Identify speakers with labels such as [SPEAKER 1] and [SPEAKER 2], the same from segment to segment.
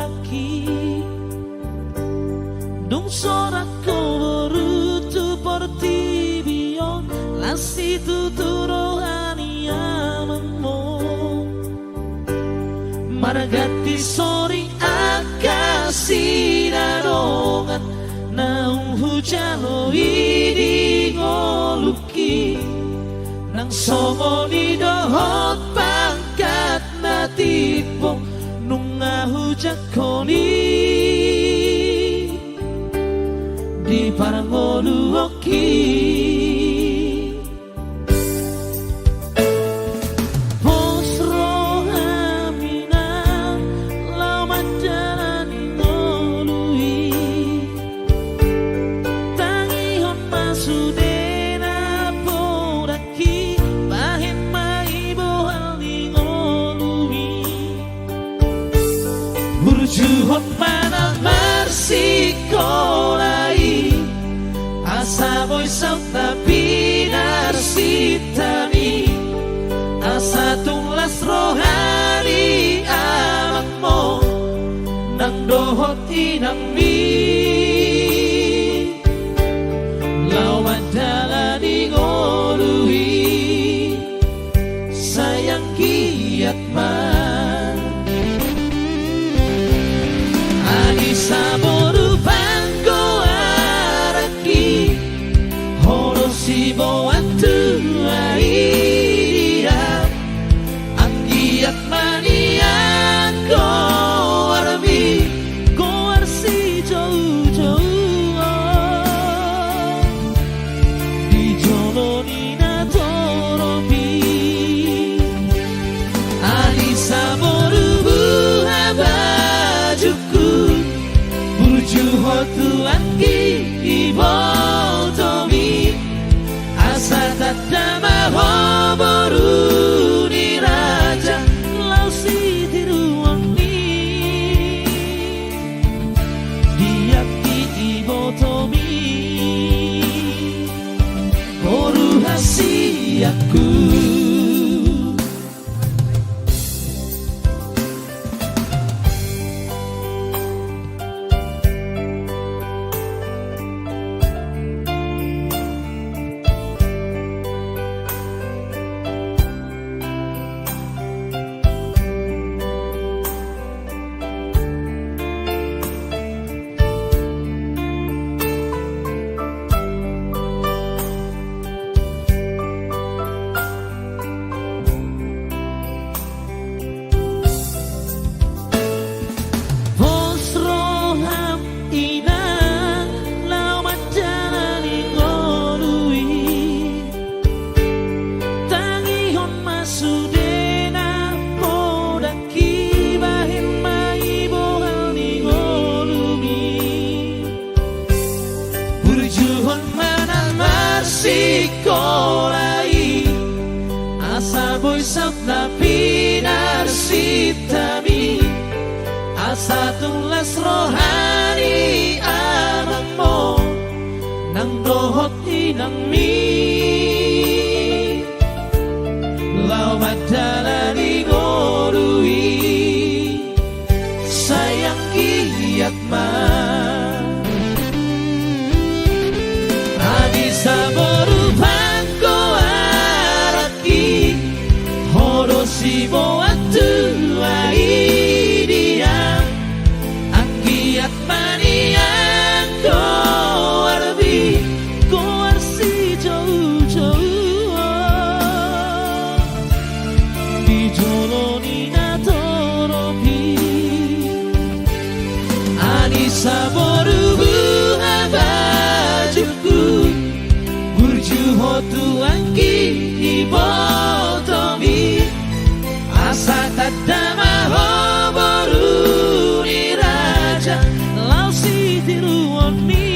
[SPEAKER 1] laki dong sorak koborutu portibion lasi tuturohani amanmo maragati soring akasidarongan naung hujalo idi ngoluki nang songo ni dohot pangkat na tipong nung ngahujak koni di parangoluoki posro hamina lau manjalani ngolui tangihon masudena podaki bahen maibohal ni ngolui burjuhon mana marsikolai asa boy sauta pinar sitani asa tunglas rohani amakmo nang dohot inang mi lawan dalani ngolui sayang kiat man ani saboru bangko araki si boatu airia anggiat manian ko arbi ko arsi jauh-jauh di joloni na torobi ani saboru buhabajuku burju hotu anggi ibotomi Satadama hoboru ni raja lau si tiruangi diaki ibotomi koru hasiaku sikolai asa boy sabna pinar sitami asa tunglas rohani amangmo nang dohot inang mi lawat dalani ngolui sayang kiat man adi saboru bangko araki horo si boatu aidia anggiat manian ko arbi ko arsi jauh-jauh di joloni na torobi ani saboru buhabajuku burju hotu angki ibotomi asa tadama hoboru ni raja lau si tiruani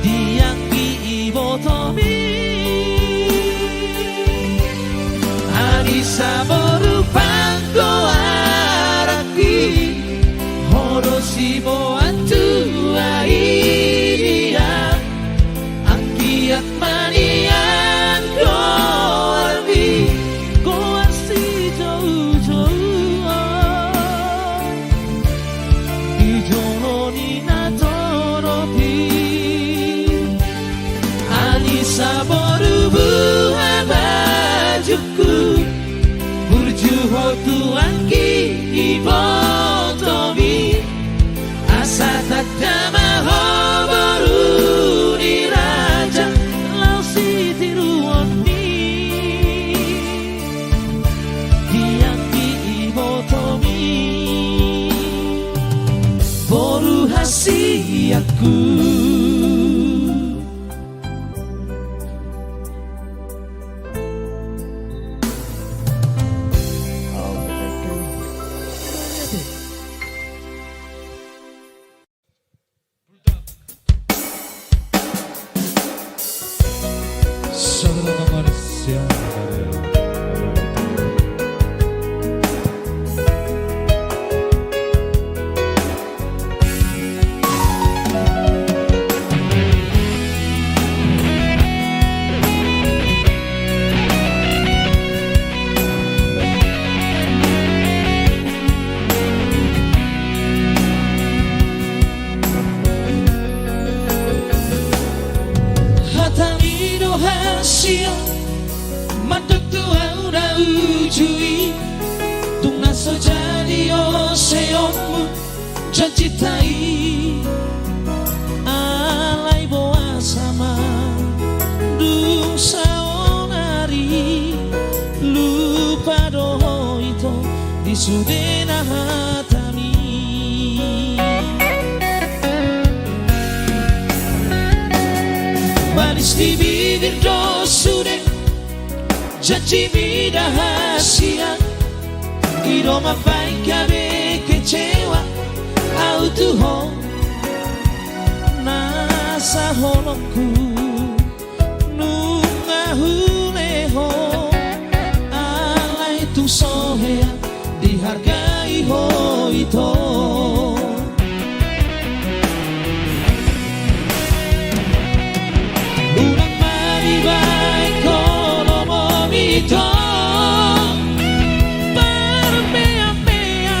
[SPEAKER 1] diangki ibotomi ani saboru pangko araki horo si boatu aidia angkiat manian sayangku.
[SPEAKER 2] Saudara manusia.
[SPEAKER 1] Hatani no hasil Mandok Tuhan udah ujui Tung naso jadi oseonmu Janjitai Alai boa sama Dung saonari Lupa doho ito Disudena hatami Manis di bibir dosure Janji mi rahasia Iroma baik kabe kecewa Autuho Nasa holokku Nunga huleho Alai tu sohea Dihargai ho ito Unang maribay kono momito Parmea-mea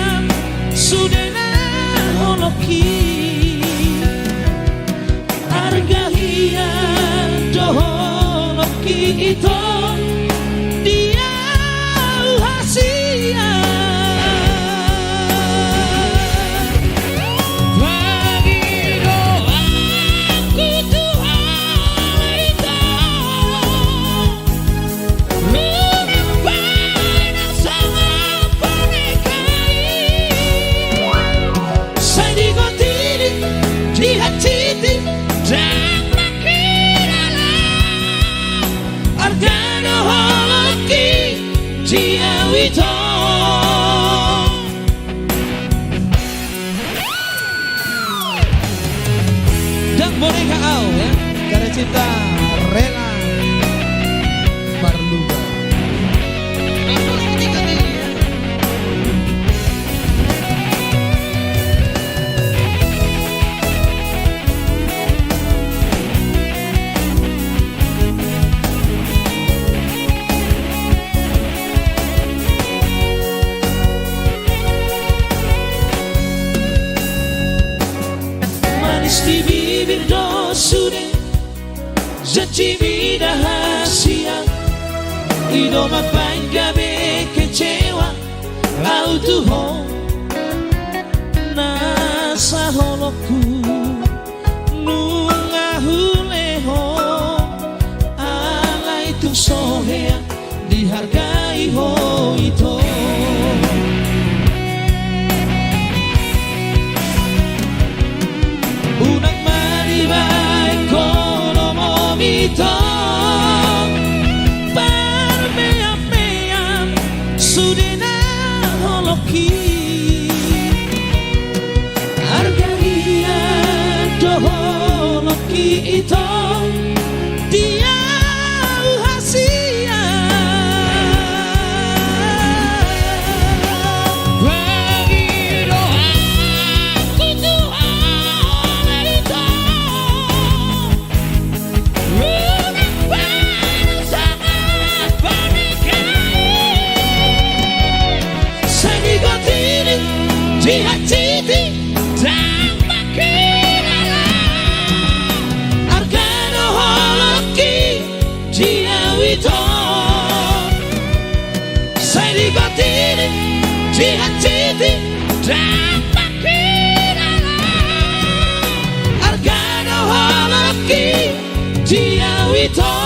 [SPEAKER 1] Sudena holoki Argahia doholoki ito Dia uhasia Dan boneka au ya, karena cinta rela Barluga. Manis di bibir dosure Janji mi rahasia Idoma pain gabe kecewa Autuho Nasa holokku Nunga huleho Alai tu sohea Dihargai ho ito Unang maribay kono momito Parmea-mea Sudena holoki Argahia doholoki ito Dia uhasia Di hati tanpa kira Argano holoki dia wito Saya dibatini di hati tanpa kira Argano holoki dia wito.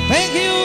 [SPEAKER 1] Thank you.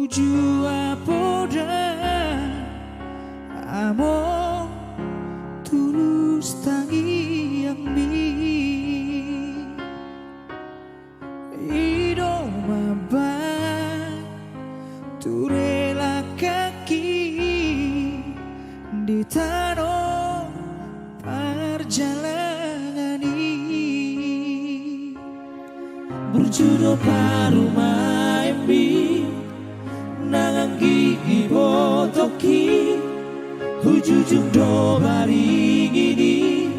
[SPEAKER 2] Ujua poda amo tulus tangi yang mi ido mabai turela kaki di tanah perjalanan ini
[SPEAKER 1] berjodoh parumah embi nanganggi ibotoki hujujung do baringini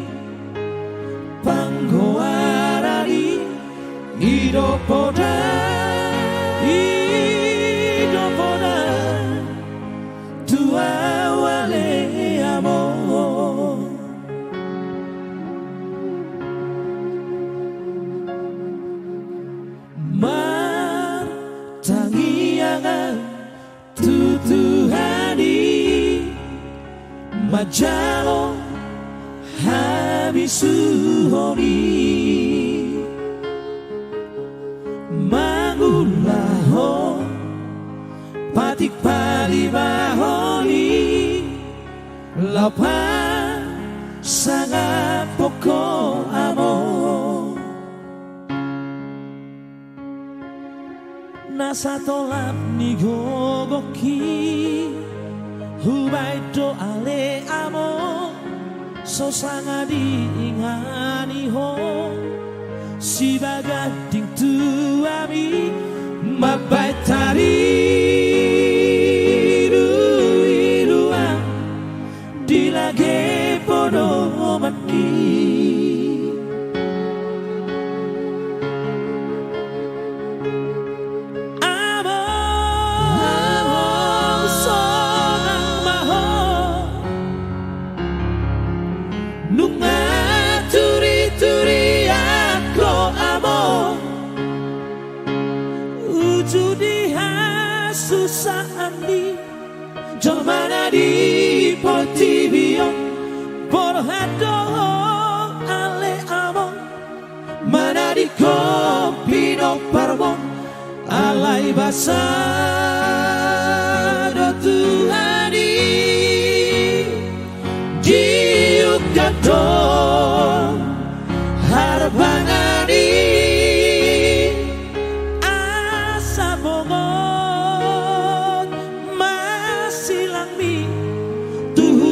[SPEAKER 1] panggoarari idopoda tua wale amor mar tangiangan tutuhani majalo habisuhoni mangulaho patik palibahoni lapa sangat pokok amor nasa tolap ni gogoki hubai do ale amo so sangat diingani ho si bagading tuami mabai tari ruang dilage podo mati susah andi jomana di portibio porhado ale amon mana di kopi no parmo alai basa do tuhani jiuk gato harbangani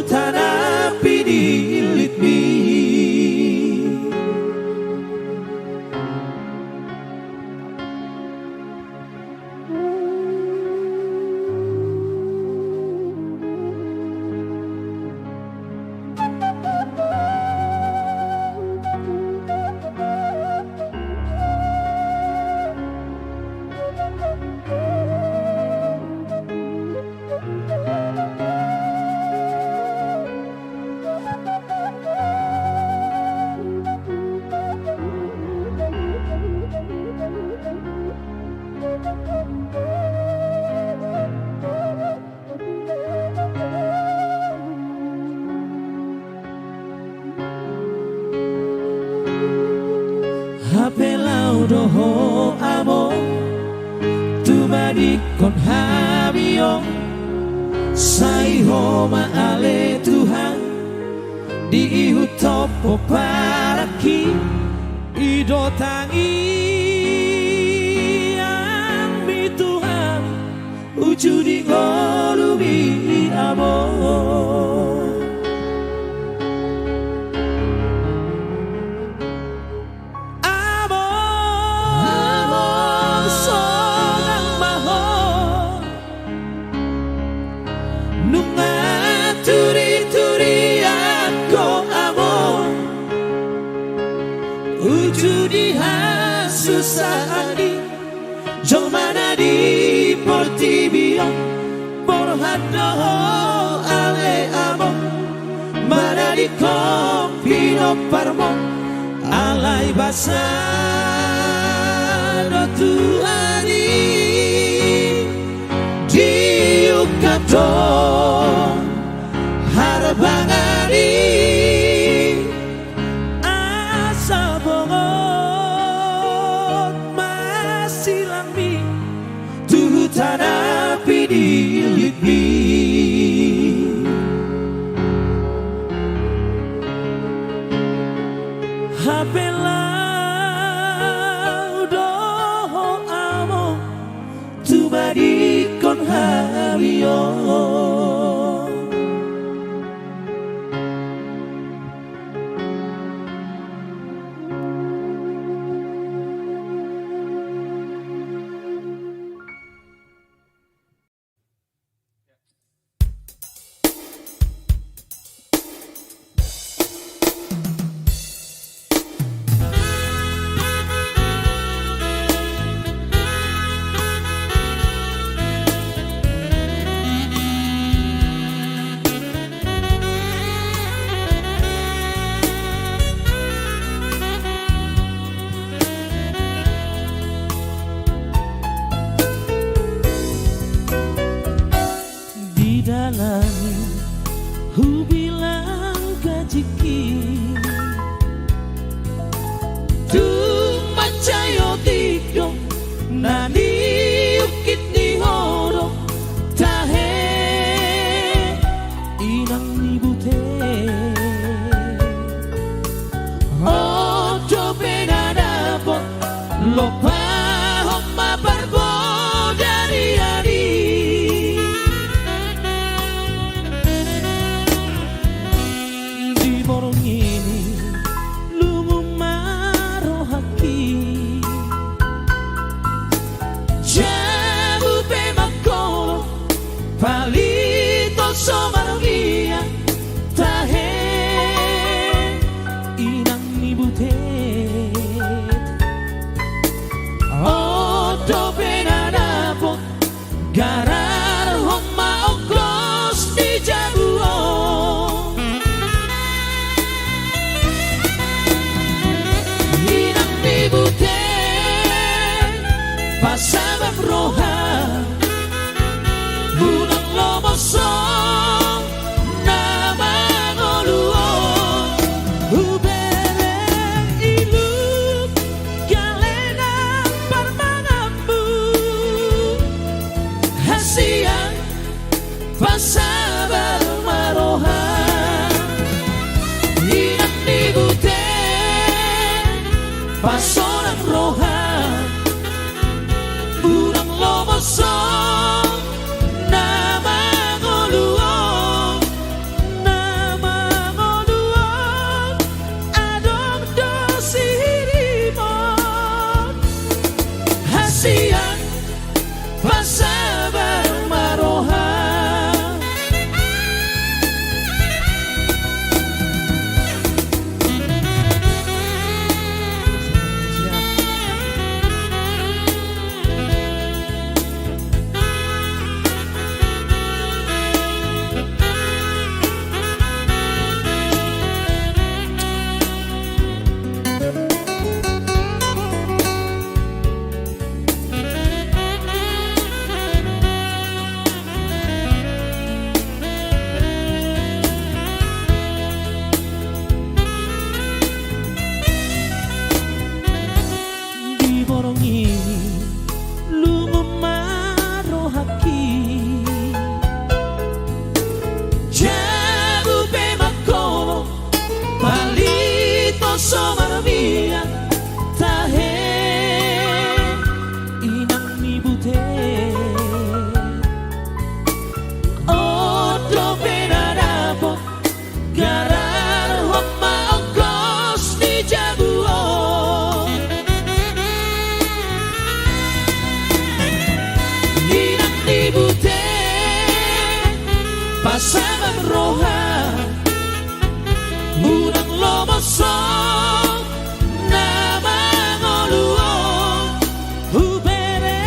[SPEAKER 1] tanapi dilit mi Hapelau doho amo tumadi kon habio sai homa ale Tuhan di hutopo paraki ido tangi ambi Tuhan ujudi golumi amor ujudi susah andi jomana di portibio porhado ale amo mana di kopi no parmo alai basa do tuhani jiuk gato harbangani tanapi dilitbi Hapela doho amo tubadi kon habiyo Dalami hu bilang kajiki tu macayo tigo nani ukit ni horo tahe inang ni bute ojo benada bot lopa homa barbo dari hari borong ini lungu maro haki jabu pemakolo palito somarogia tahe inang ni butet odo benadapot garar homa ogos di jabuo pasabab roha bulang lomosong nama ngoluo ubere ilu galena parmanambu hasian pasabab maroha inang dibute pasorang roha burang lomosong nama ngoluong adong dosi hirimon hasian pasabar maroha borong ini lungu maro haki jabu pemakolo palito somarmia tahe inang ni bute odo benadabo garar homa ogos di jabuo bute pasabab roha burang lomosong nama ngoluo ubere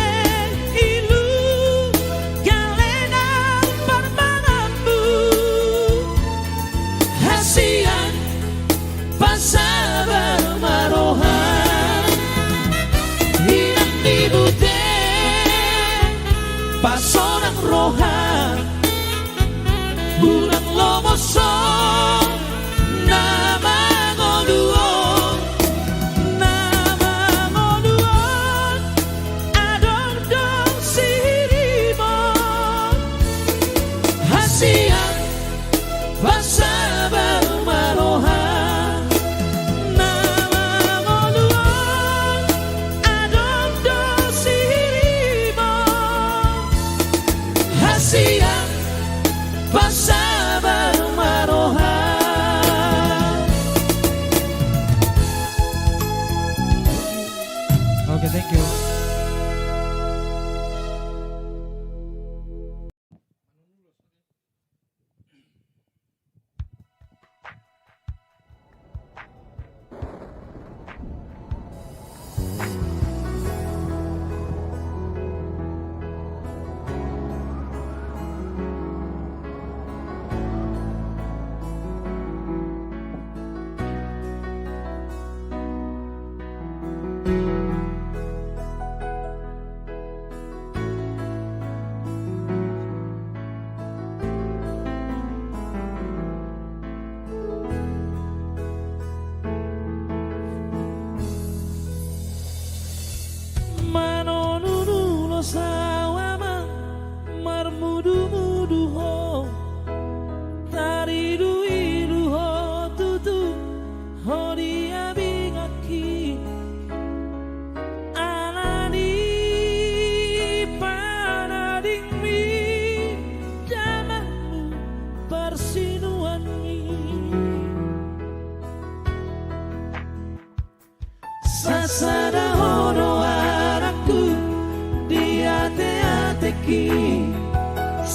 [SPEAKER 1] teki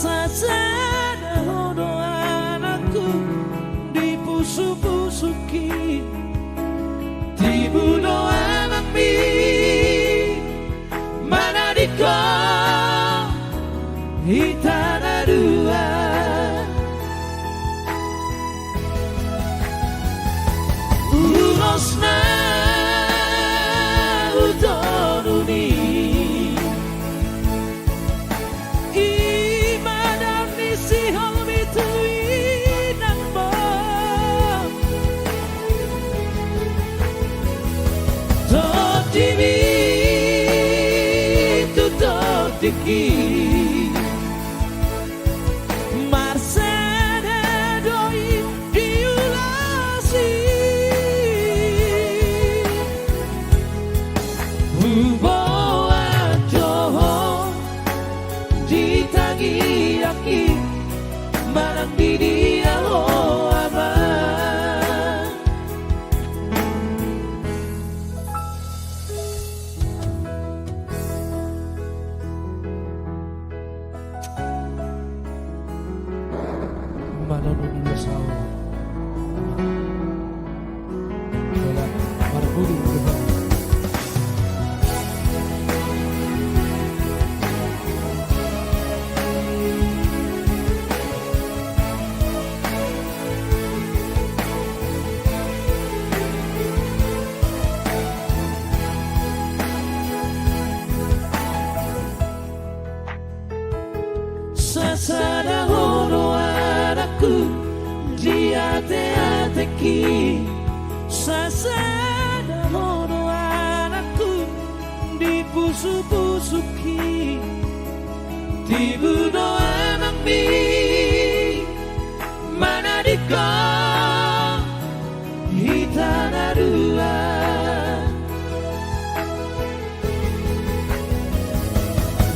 [SPEAKER 1] sasana hono anakku dipusu-pusuki dibunuh anak mi mana diko hitana dua urosna utonuni imadan nisi holmi tuinang mo totimi tutotiki marsana doi diulasi Uboa Joho ditangi aki marang didi alo ama mana nuni sawo wala marbudi berubah sasana hono anakku di ate-ateki sasana hono anakku dipusu-pusuki dibunuh anak mi mana diko hitana dua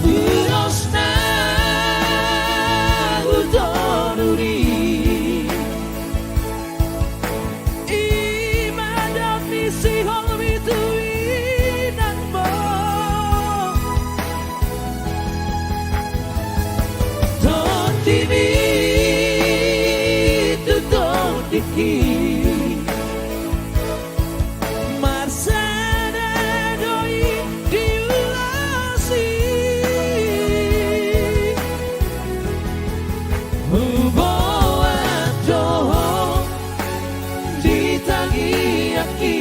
[SPEAKER 1] urosna utonuri imadan nisi holmi tuinang mo totimi tutotiki marsana doi diulasi Uboa Joho ditangi aki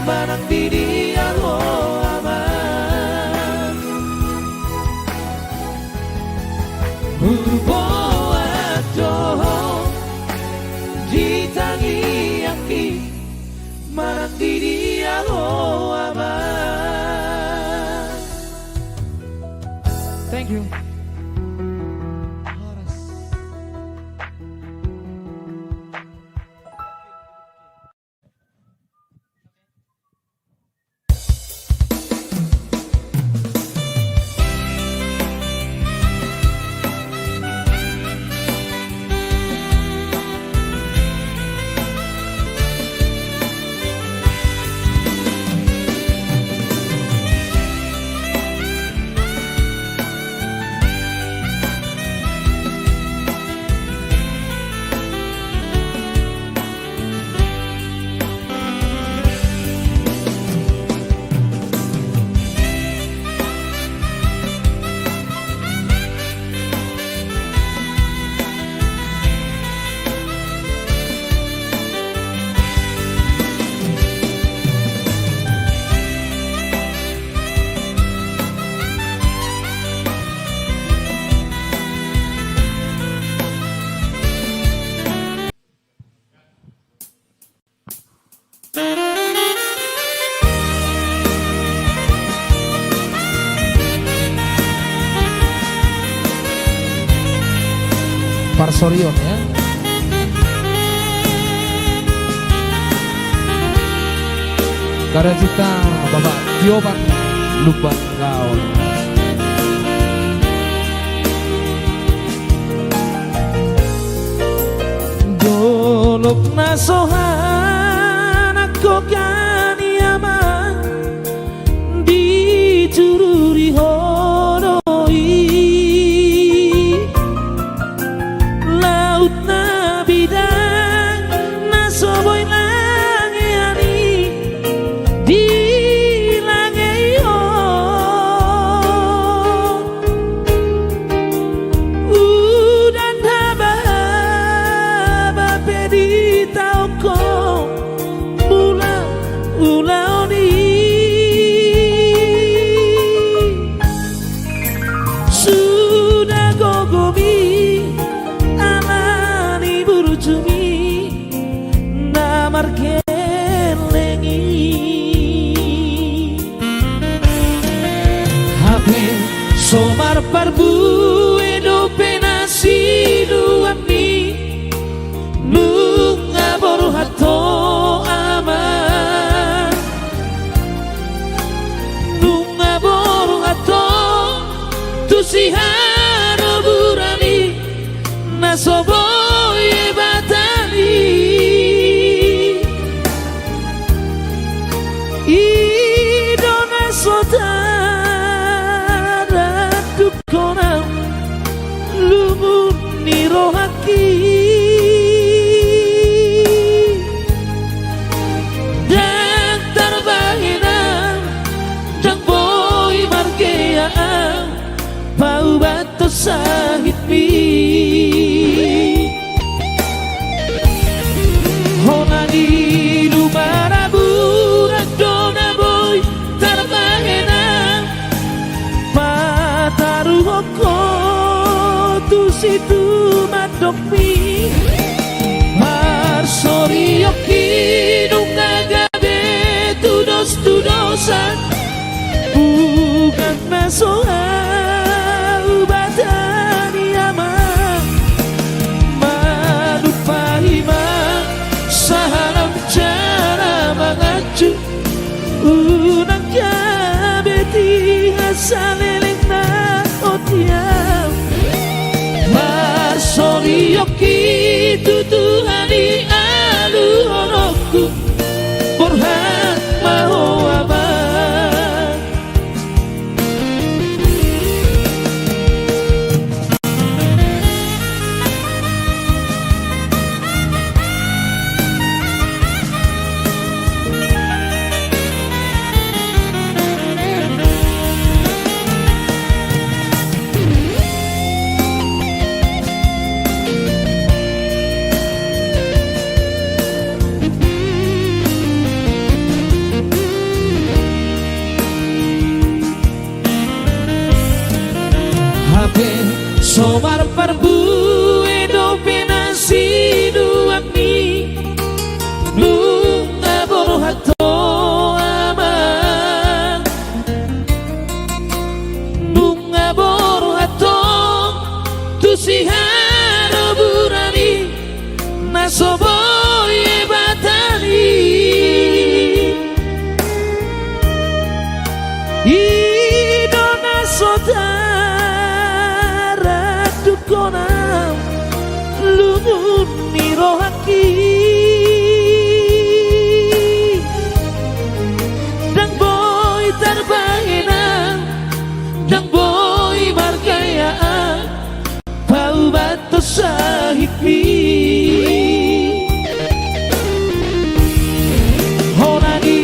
[SPEAKER 1] marang didi alo aman Uboa Joho ditangi aki marang didi alo aman.
[SPEAKER 2] Thank you. Parsorion ya. Karya cipta Bapak Tiopan Lubang Gaul. Dolok nasohan aku kan yaman di cururi honoi
[SPEAKER 1] Hape somar parbu edo penasi duami nunga boru hato ama nunga boru hato tusiharo burani nasoboye batani idona sodara dukona lumun nirohaki dan terbahina dan boy margea bau batu sahit mi honani lumara burak dona boy terbahina mataru hoko tu situ madokmi marsori yoki nunga gabe tu dosa bukan masoha ubatani ama madupahima saharam cara mengacu unang gabe ti hasaleleng na otiam marsori yoki tutuhani alu honoku borhan maho aman somar parbu edo penasi duami nunga boru hato ama nunga boru hato tusiharo burani nasoboye batani idona sodara dukonam lumun nirohaki dang boy terbahina dang boy margaya bau batu sahitmi honani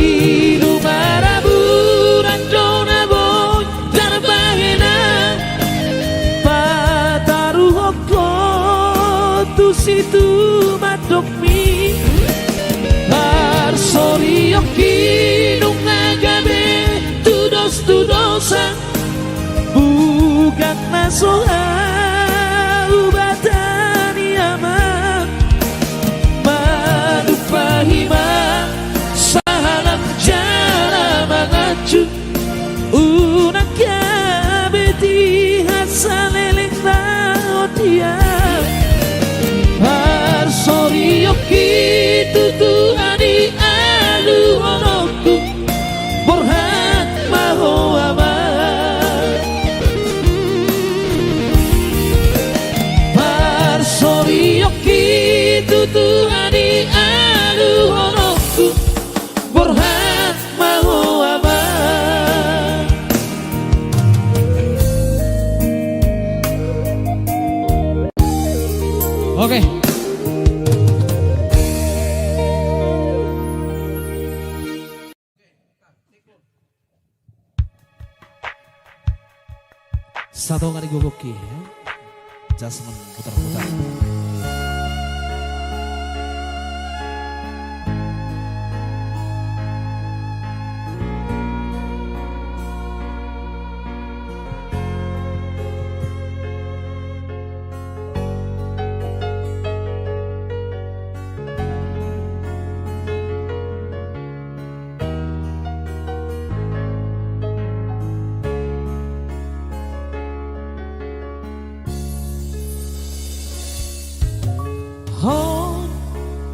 [SPEAKER 1] lumara buran dona boy terbahina pataru hoko tu situ madokmi marsori yoki nunga gabe tu dosa bukan nasoha ubatani ama madupahima sahalam jala mengacu unang gabe ti hasaleleng na otiam marsori yoki tutuhani alu honoku borhan maho aman marsori yoki tutuhani alu honoku borhan maho aman.
[SPEAKER 2] Oke. Satu kali gogoki ya. Jasmine putar-putar.
[SPEAKER 1] Oh,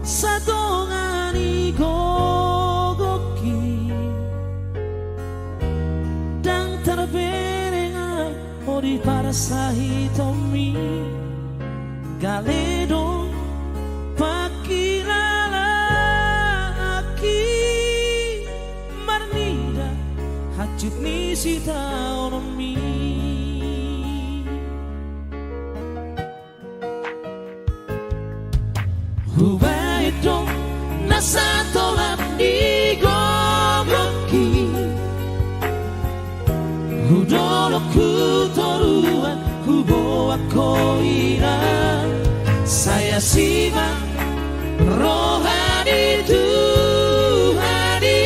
[SPEAKER 1] satongani gogoki dang terberenga ori para sahitomi galedo pakilala aki marnida hajut ni sita onomi Hubaito nasatolam di gogoki Hudolo kutoruan hubo akoira Saya simak rohani Tuhani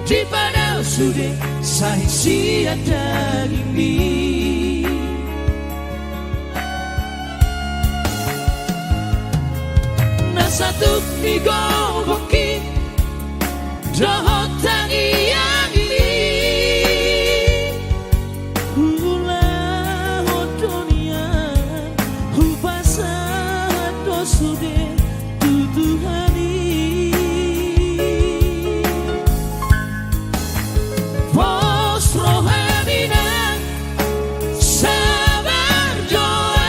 [SPEAKER 1] Di pada sude sahisi ada ini Satu di gogoki dohotan yang ini hula hodonia hupasa dosude tutuhani pos rohamina sabar doa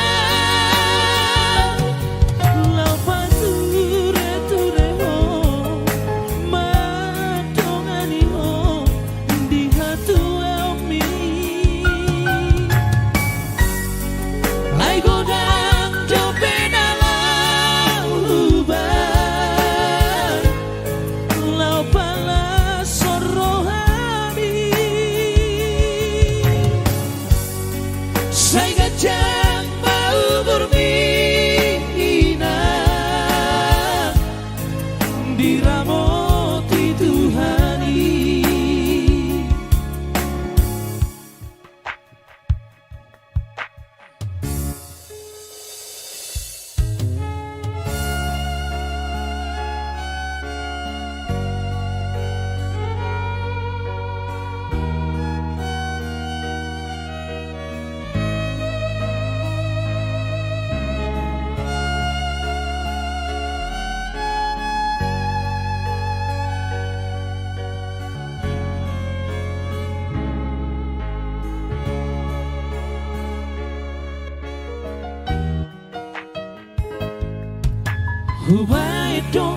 [SPEAKER 1] diramoti Tuhani Hubaito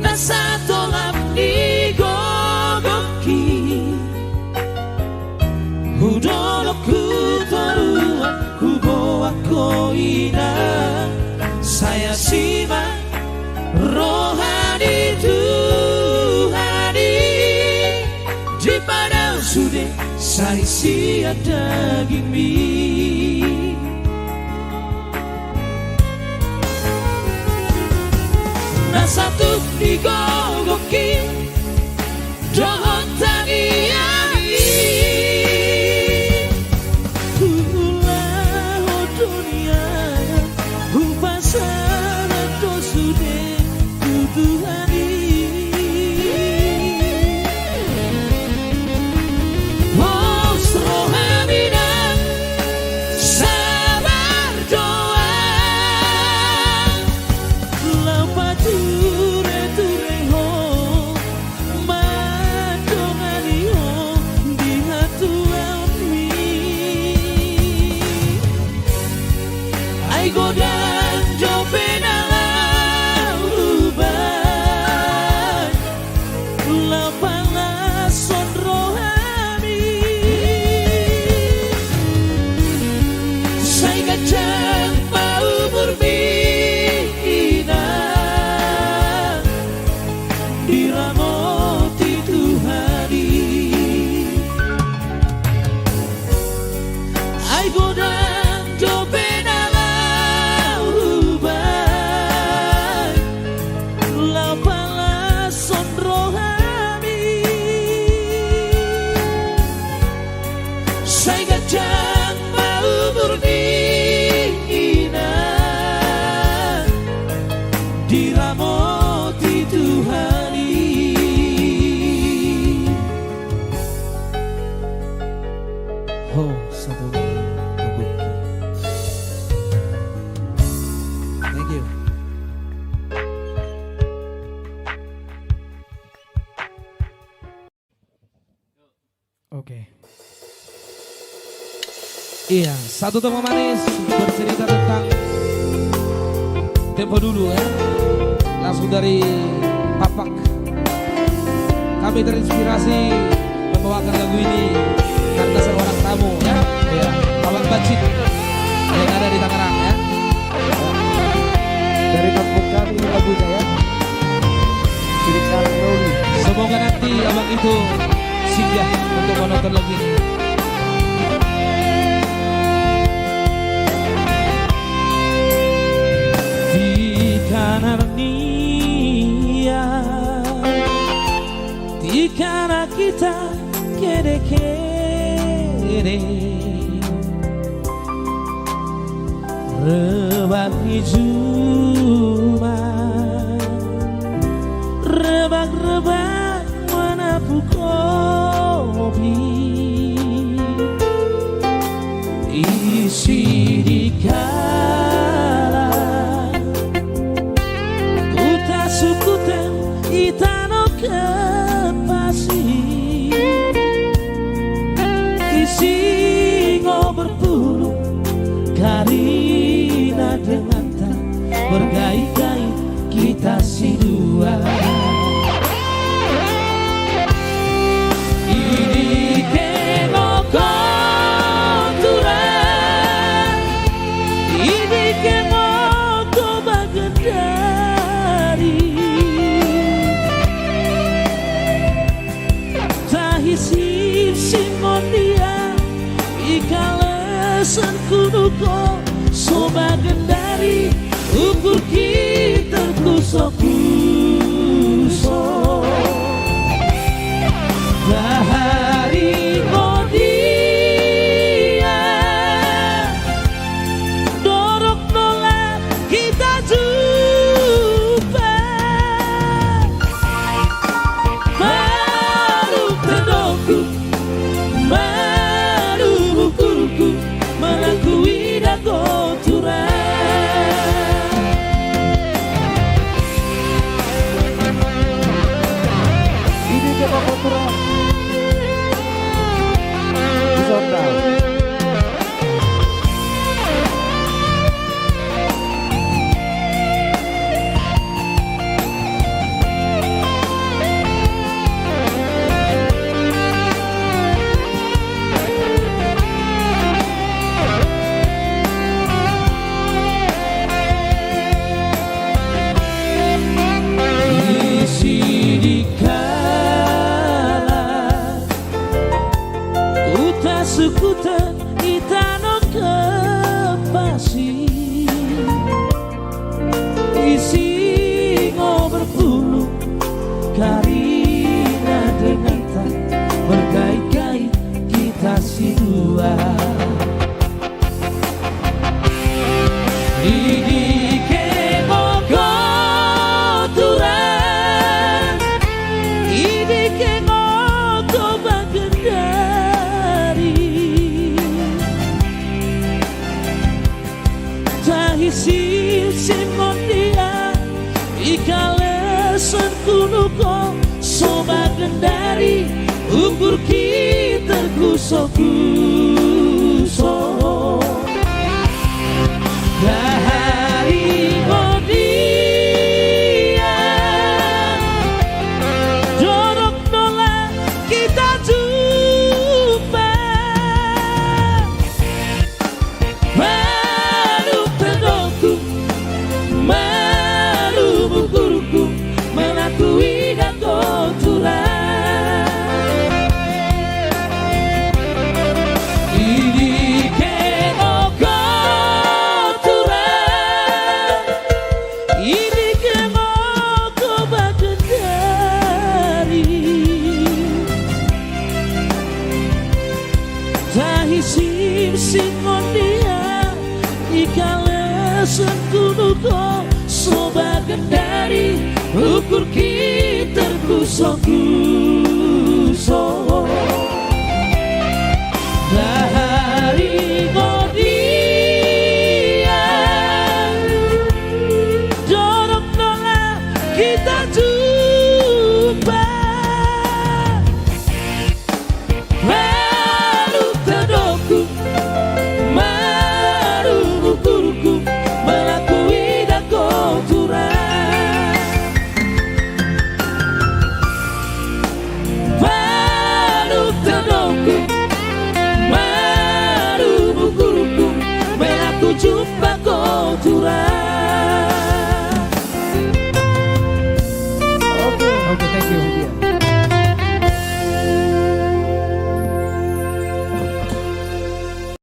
[SPEAKER 1] nasatolam di gogoki Hudolo kutoruan hubo akoina Saya simak rohani Tuhani Di pada sude sahisi ada gimi Satu di gogoki dohotan yang ini hula hodonia hupasana dosude tutuhani Pos rohamina sabar doa lapatu Godang jopenala ubah lapala son rohani Saya gajah mau berbina diramoti Tuhani Ai godang jopenala Jangan mau berbina diramoti Tuhani
[SPEAKER 2] Oh, satu lagi gogoki. Thank you.
[SPEAKER 1] Iya, satu teman manis bercerita tentang tempo dulu ya. Langsung dari Papak. Kami terinspirasi membawakan lagu ini karena seorang tamu ya. Iya, Papak Bacit yang ada di Tangerang ya.
[SPEAKER 2] Dari kampung kami lagunya ya. Cerita Loli.
[SPEAKER 1] Semoga nanti abang itu singgah untuk menonton lagu ini. Karena kita kere-kere rebagi cuma rebak-rebak menapu kopi isi dikala kuta sukutan itano singo berbulu karina dengan tak bergai-gai kita si dua. Ini kemo konturan, ini kemo kobagendari, tahisi singonia. Ikalesan kuduko soba gendari ukur kita kusok-kusok bahari kodia dorok nolak kita jumpa baru terdoku menakui dago turang.
[SPEAKER 2] Ini coba kotoran. Sontal.
[SPEAKER 1] Sukutan itano kepasi isi ngo berbulu karina dengan tak berkait-kait kita si dua. Ini kemo koturan, ini kemo kobagendari. Tahisi simonia ikalesan kunuko soba gendari ukur kita kusok-kusok bahari kodia dorok nolak kita jumpa malu bukuruku menakui dago turang. Ini kemo koturan, ini kemo kobagendari, tahisi singonia ikalesan kuduko soba gendari ukur kita kusok-kusok